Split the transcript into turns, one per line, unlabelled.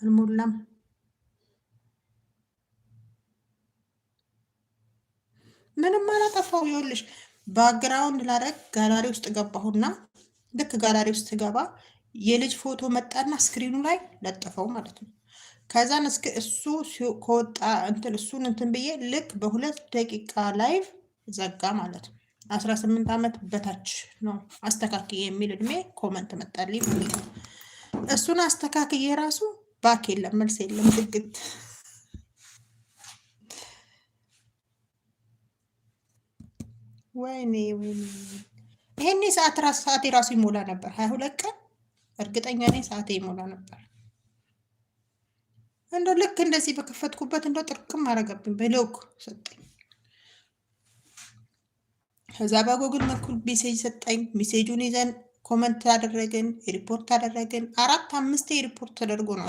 አልሞላም። ምንም አላጠፋው። ይኸውልሽ ባክግራውንድ ላደርግ ጋላሪ ውስጥ ገባሁና ልክ ጋላሪ ውስጥ ገባ የልጅ ፎቶ መጣና ስክሪኑ ላይ ለጠፈው ማለት ነው። ከዛን እስከ እሱ ከወጣ እንትን እሱን እንትን ብዬ ልክ በሁለት ደቂቃ ላይቭ ዘጋ ማለት ነው። 18 ዓመት በታች ነው አስተካክዬ የሚል እድሜ ኮመንት መጣልኝ ማለት ነው። እሱን አስተካክዬ ራሱ ባክ የለም መልስ የለም ዝግት። ወይኔ ወይኔ ይሄኔ ሰዓቴ ራሱ ይሞላ ነበር። 22 ቀን እርግጠኛ ነኝ ሰዓቴ ይሞላ ነበር። እንደው ልክ እንደዚህ በከፈትኩበት እንደው ጥርቅም አረገብኝ በሎክ ሰጠኝ። ከዛ በጉግል በኩል ሜሴጅ ሰጠኝ። ሜሴጁን ይዘን ኮመንት አደረግን፣ ሪፖርት አደረግን። 4-5 ሪፖርት ተደርጎ ነው